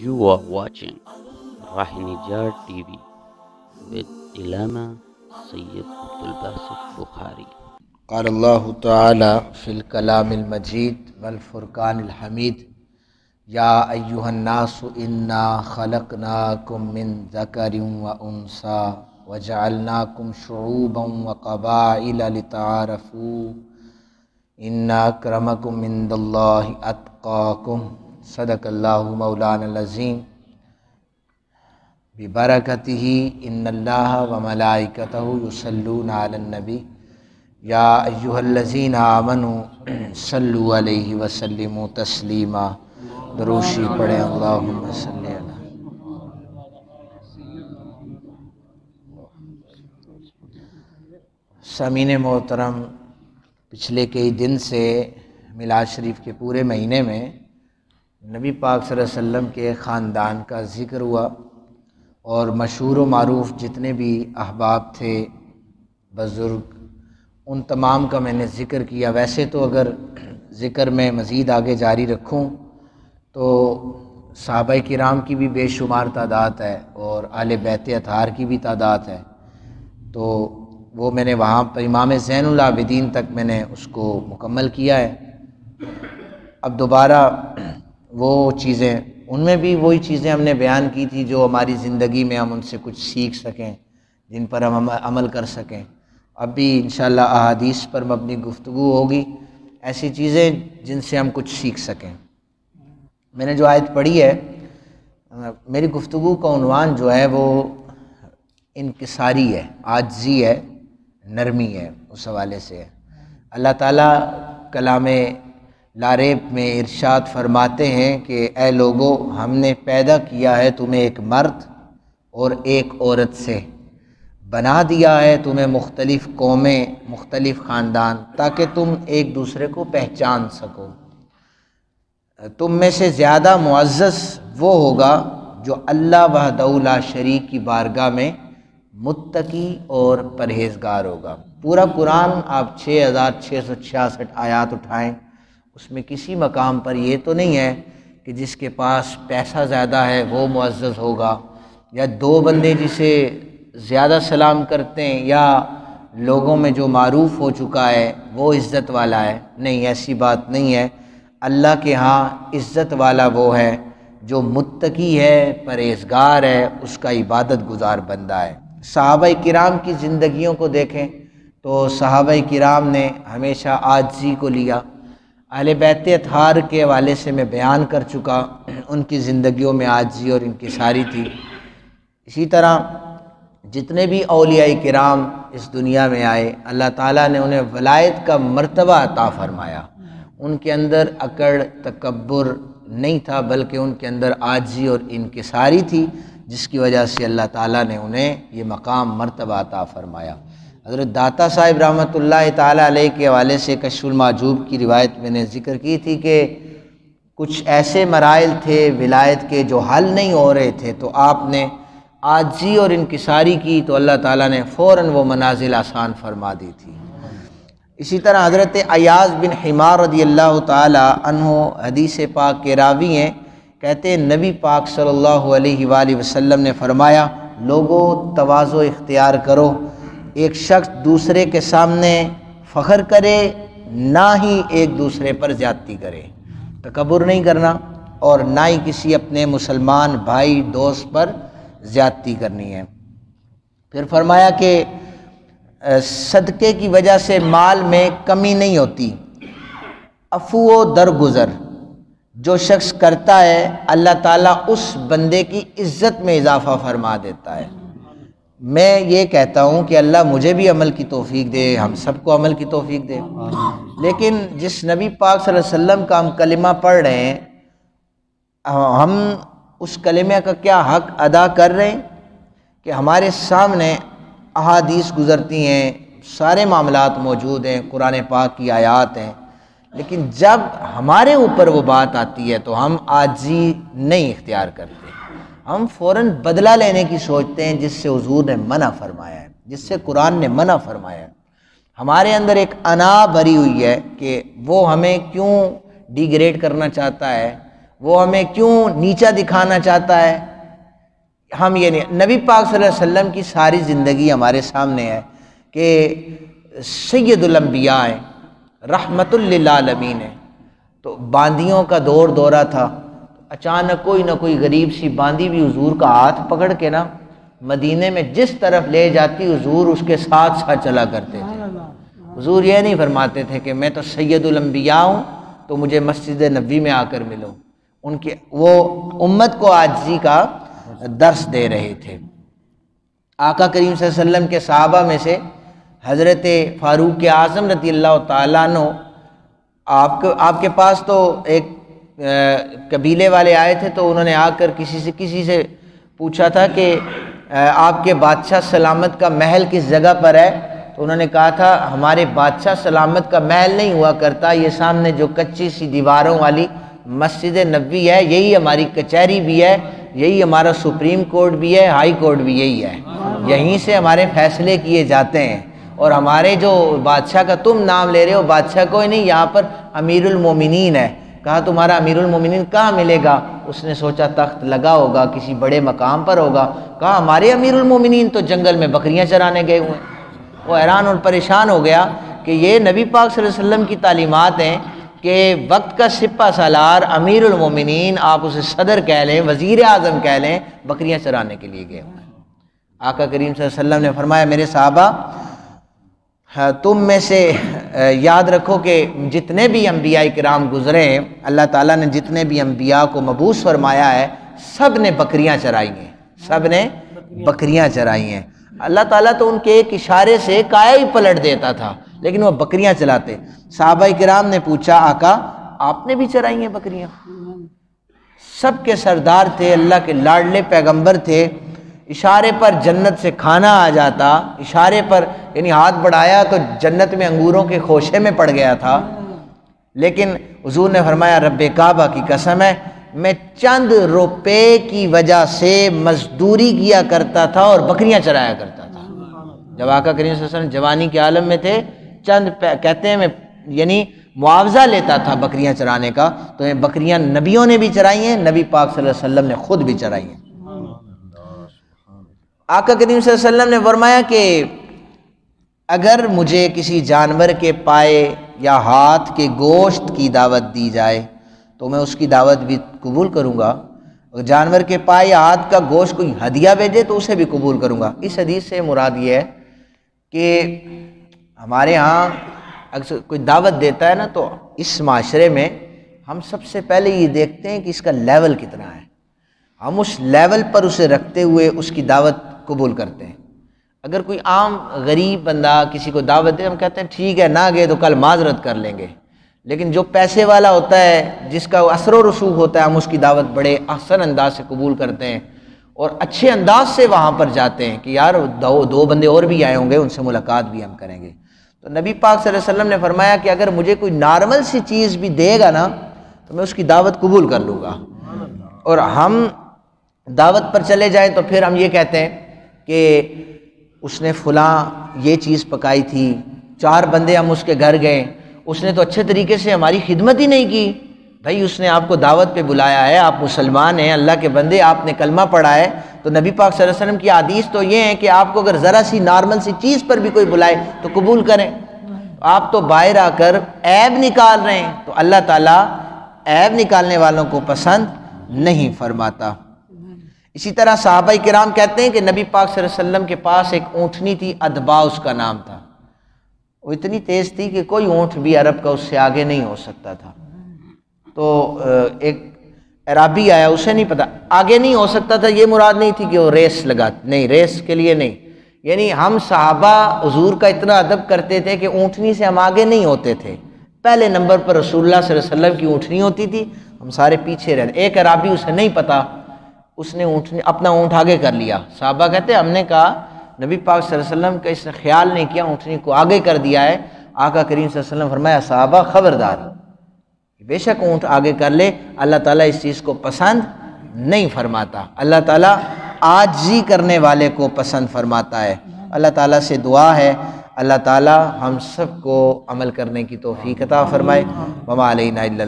You are watching Rahinijar TV with Ilama Sayyid Abdul Basit Bukhari. قال اللہ تعالی فی الکلام المجید والفرقان الحمید یا ایہا الناس انا خلقناکم من ذکر و انثی وجعلناکم شعوبا وقبائل لتعارفوا ان اکرمکم عند اللہ اتقاکم صدق اللہ مولانا العظیم ببرکتہ ان اللہ وملائکتہ یصلون علی النبی یا ایہا الذین آمنوا صلوا علیہ وسلموا تسلیما دروشی پڑھیں اللہم صلی علی سامعین محترم، پچھلے کئی دن سے میلاد شریف کے پورے مہینے میں نبی پاک صلی اللہ علیہ وسلم کے خاندان کا ذکر ہوا اور مشہور و معروف جتنے بھی احباب تھے، بزرگ، ان تمام کا میں نے ذکر کیا۔ ویسے تو اگر ذکر میں مزید آگے جاری رکھوں تو صحابہ کرام کی بھی بے شمار تعداد ہے اور اہل بیت اطہار کی بھی تعداد ہے، تو وہ میں نے وہاں پر امام زین العابدین تک میں نے اس کو مکمل کیا ہے۔ اب دوبارہ وہ چیزیں، ان میں بھی وہی چیزیں ہم نے بیان کی تھی جو ہماری زندگی میں ہم ان سے کچھ سیکھ سکیں، جن پر ہم عمل کر سکیں۔ اب بھی انشاءاللہ احادیث پر مبنی گفتگو ہوگی، ایسی چیزیں جن سے ہم کچھ سیکھ سکیں۔ میں نے جو آیت پڑھی ہے، میری گفتگو کا عنوان جو ہے وہ انکساری ہے، عاجزی ہے، نرمی ہے، اس حوالے سے ہے۔ اللہ تعالیٰ کلام لا ریب میں ارشاد فرماتے ہیں کہ اے لوگو، ہم نے پیدا کیا ہے تمہیں ایک مرد اور ایک عورت سے، بنا دیا ہے تمہیں مختلف قومیں، مختلف خاندان، تاکہ تم ایک دوسرے کو پہچان سکو۔ تم میں سے زیادہ معزز وہ ہوگا جو اللہ وحدہ لا شریک کی بارگاہ میں متقی اور پرہیزگار ہوگا۔ پورا قرآن آپ 6666 آیات اٹھائیں، اس میں کسی مقام پر یہ تو نہیں ہے کہ جس کے پاس پیسہ زیادہ ہے وہ معزز ہوگا، یا دو بندے جسے زیادہ سلام کرتے ہیں یا لوگوں میں جو معروف ہو چکا ہے وہ عزت والا ہے۔ نہیں، ایسی بات نہیں ہے۔ اللہ کے ہاں عزت والا وہ ہے جو متقی ہے، پرہیزگار ہے، اس کا عبادت گزار بندہ ہے۔ صحابہ کرام کی زندگیوں کو دیکھیں تو صحابہ کرام نے ہمیشہ عاجزی کو لیا۔ اہل بیت اطہار کے حوالے سے میں بیان کر چکا، ان کی زندگیوں میں عاجزی اور انکساری تھی۔ اسی طرح جتنے بھی اولیاء کرام اس دنیا میں آئے، اللہ تعالیٰ نے انہیں ولایت کا مرتبہ عطا فرمایا۔ ان کے اندر اکڑ، تکبر نہیں تھا، بلکہ ان کے اندر عاجزی اور انکساری تھی، جس کی وجہ سے اللہ تعالیٰ نے انہیں یہ مقام مرتبہ عطا فرمایا۔ حضرت داتا صاحب رحمۃ اللہ تعالیٰ علیہ کے حوالے سے کشف المحجوب کی روایت میں نے ذکر کی تھی کہ کچھ ایسے مراحل تھے ولایت کے جو حل نہیں ہو رہے تھے، تو آپ نے عاجزی اور انکساری کی تو اللہ تعالیٰ نے فوراً وہ منازل آسان فرما دی تھی۔ اسی طرح حضرت ایاز بن حمار رضی اللہ تعالیٰ عنہ حدیث پاک کے راوی ہیں، کہتے ہیں نبی پاک صلی اللہ علیہ وآلہ وسلم نے فرمایا، لوگو تواضع اختیار کرو، ایک شخص دوسرے کے سامنے فخر کرے، نہ ہی ایک دوسرے پر زیادتی کرے، تکبر نہیں کرنا، اور نہ ہی کسی اپنے مسلمان بھائی دوست پر زیادتی کرنی ہے۔ پھر فرمایا کہ صدقے کی وجہ سے مال میں کمی نہیں ہوتی، عفو و درگزر جو شخص کرتا ہے اللہ تعالیٰ اس بندے کی عزت میں اضافہ فرما دیتا ہے۔ میں یہ کہتا ہوں کہ اللہ مجھے بھی عمل کی توفیق دے، ہم سب کو عمل کی توفیق دے، لیکن جس نبی پاک صلی اللہ علیہ وسلم کا ہم کلمہ پڑھ رہے ہیں، ہم اس کلمہ کا کیا حق ادا کر رہے ہیں کہ ہمارے سامنے احادیث گزرتی ہیں، سارے معاملات موجود ہیں، قرآن پاک کی آیات ہیں، لیکن جب ہمارے اوپر وہ بات آتی ہے تو ہم عاجزی نہیں اختیار کرتے، ہم فوراً بدلہ لینے کی سوچتے ہیں، جس سے حضور نے منع فرمایا ہے، جس سے قرآن نے منع فرمایا ہے۔ ہمارے اندر ایک انا بھری ہوئی ہے کہ وہ ہمیں کیوں ڈیگریڈ کرنا چاہتا ہے، وہ ہمیں کیوں نیچا دکھانا چاہتا ہے؟ ہم یہ نہیں، نبی پاک صلی اللہ علیہ وسلم کی ساری زندگی ہمارے سامنے ہے کہ سید الانبیاء ہیں، رحمت للعالمین ہیں۔ تو باندیوں کا دور دورہ تھا، اچانک کوئی نہ کوئی غریب سی باندی بھی حضور کا ہاتھ پکڑ کے نا مدینے میں جس طرف لے جاتی حضور اس کے ساتھ ساتھ چلا کرتے تھے۔ حضور یہ نہیں فرماتے تھے کہ میں تو سید الانبیاء ہوں تو مجھے مسجد نبوی میں آ کر ملو، ان کے وہ امت کو عاجزی کا درس دے رہے تھے۔ آقا کریم صلی اللہ علیہ وسلم کے صحابہ میں سے حضرت فاروق اعظم رضی اللہ تعالیٰ عنہ، آپ کے پاس تو ایک قبیلے والے آئے تھے، تو انہوں نے آ کر کسی سے پوچھا تھا کہ آپ کے بادشاہ سلامت کا محل کس جگہ پر ہے؟ تو انہوں نے کہا تھا ہمارے بادشاہ سلامت کا محل نہیں ہوا کرتا، یہ سامنے جو کچی سی دیواروں والی مسجد نبوی ہے، یہی ہماری کچہری بھی ہے، یہی ہمارا سپریم کورٹ بھی ہے، ہائی کورٹ بھی یہی ہے، یہیں سے ہمارے فیصلے کیے جاتے ہیں۔ اور ہمارے جو بادشاہ کا تم نام لے رہے ہو، بادشاہ کوئی نہیں، یہاں پر امیر المومنین ہے۔ کہا تمہارا امیر المومنین کہاں ملے گا؟ اس نے سوچا تخت لگا ہوگا، کسی بڑے مقام پر ہوگا۔ کہا ہمارے امیر المومنین تو جنگل میں بکریاں چرانے گئے ہوئے ہیں۔ وہ حیران اور پریشان ہو گیا کہ یہ نبی پاک صلی اللہ علیہ وسلم کی تعلیمات ہیں کہ وقت کا سپہ سالار امیر المومنین، آپ اسے صدر کہہ لیں، وزیر اعظم کہہ لیں، بکریاں چرانے کے لیے گئے ہوئے ہیں۔ آقا کریم صلی اللہ علیہ وسلم نے فرمایا میرے صحابہ، تم میں سے یاد رکھو کہ جتنے بھی انبیاء کرام گزرے ہیں، اللہ تعالیٰ نے جتنے بھی انبیاء کو مبعوث فرمایا ہے، سب نے بکریاں چرائی ہیں، سب نے بکریاں چرائی ہیں۔ اللہ تعالیٰ تو ان کے ایک اشارے سے کایا ہی پلٹ دیتا تھا، لیکن وہ بکریاں چلاتے۔ صحابہ کرام نے پوچھا آقا آپ نے بھی چرائی ہیں بکریاں؟ سب کے سردار تھے، اللہ کے لاڈلے پیغمبر تھے، اشارے پر جنت سے کھانا آ جاتا، اشارے پر یعنی ہاتھ بڑھایا تو جنت میں انگوروں کے خوشے میں پڑ گیا تھا۔ لیکن حضور نے فرمایا رب کعبہ کی قسم ہے، میں چند روپے کی وجہ سے مزدوری کیا کرتا تھا اور بکریاں چرایا کرتا تھا۔ جب آقا کریم صلی اللہ علیہ وسلم جوانی کے عالم میں تھے، کہتے ہیں میں یعنی معاوضہ لیتا تھا بکریاں چرانے کا، تو یہ بکریاں نبیوں نے بھی چرائی ہیں، نبی پاک صلی اللہ علیہ وسلم نے خود بھی چرائی ہیں۔ آقا کریم صلی اللہ علیہ وسلم نے فرمایا کہ اگر مجھے کسی جانور کے پائے یا ہاتھ کے گوشت کی دعوت دی جائے تو میں اس کی دعوت بھی قبول کروں گا، اگر جانور کے پائے یا ہاتھ کا گوشت کوئی ہدیہ بھیجے تو اسے بھی قبول کروں گا۔ اس حدیث سے مراد یہ ہے کہ ہمارے ہاں اگر کوئی دعوت دیتا ہے نا، تو اس معاشرے میں ہم سب سے پہلے یہ دیکھتے ہیں کہ اس کا لیول کتنا ہے، ہم اس لیول پر اسے رکھتے ہوئے اس کی دعوت قبول کرتے ہیں۔ اگر کوئی عام غریب بندہ کسی کو دعوت دے، ہم کہتے ہیں ٹھیک ہے، نہ گئے تو کل معذرت کر لیں گے۔ لیکن جو پیسے والا ہوتا ہے، جس کا اثر و رسوخ ہوتا ہے، ہم اس کی دعوت بڑے احسن انداز سے قبول کرتے ہیں اور اچھے انداز سے وہاں پر جاتے ہیں کہ یار دو بندے اور بھی آئے ہوں گے، ان سے ملاقات بھی ہم کریں گے۔ تو نبی پاک صلی اللہ علیہ وسلم نے فرمایا کہ اگر مجھے کوئی نارمل سی چیز بھی دے گا نا تو میں اس کی دعوت قبول کر لوں گا۔ اور ہم دعوت پر چلے جائیں تو پھر ہم یہ کہتے ہیں کہ اس نے فلاں یہ چیز پکائی تھی، 4 بندے ہم اس کے گھر گئے، اس نے تو اچھے طریقے سے ہماری خدمت ہی نہیں کی۔ بھائی اس نے آپ کو دعوت پہ بلایا ہے، آپ مسلمان ہیں، اللہ کے بندے، آپ نے کلمہ پڑھا ہے، تو نبی پاک صلی اللہ علیہ وسلم کی حدیث تو یہ ہے کہ آپ کو اگر ذرا سی نارمل سی چیز پر بھی کوئی بلائے تو قبول کریں۔ آپ تو باہر آ کر عیب نکال رہے ہیں، تو اللہ تعالیٰ عیب نکالنے والوں کو پسند نہیں فرماتا۔ اسی طرح صحابہ کرام کہتے ہیں کہ نبی پاک صلی اللہ علیہ وسلم کے پاس ایک اونٹنی تھی، ادبا اس کا نام تھا، وہ اتنی تیز تھی کہ کوئی اونٹ بھی عرب کا اس سے آگے نہیں ہو سکتا تھا۔ تو ایک عربی آیا، اسے نہیں پتا آگے نہیں ہو سکتا تھا، یہ مراد نہیں تھی کہ وہ ریس لگا، نہیں، ریس کے لیے نہیں، یعنی ہم صحابہ حضور کا اتنا ادب کرتے تھے کہ اونٹنی سے ہم آگے نہیں ہوتے تھے، پہلے نمبر پر رسول اللہ صلی اللہ علیہ وسلم کی اونٹنی ہوتی تھی، ہم سارے پیچھے رہتے۔ ایک عربی اسے نہیں پتا، اس نے اپنا اونٹ آگے کر لیا۔ صحابہ کہتے ہم نے کہا نبی پاک صلی اللہ علیہ وسلم کا اس نے خیال نہیں کیا، اونٹنی کو آگے کر دیا ہے۔ آقا کریم صلی اللہ علیہ وسلم فرمایا صحابہ خبردار، بے شک اونٹ آگے کر لے، اللہ تعالیٰ اس چیز کو پسند نہیں فرماتا، اللہ تعالیٰ عاجزی کرنے والے کو پسند فرماتا ہے۔ اللہ تعالیٰ سے دعا ہے اللہ تعالیٰ ہم سب کو عمل کرنے کی توفیق عطا فرمائے۔ وما علینا الا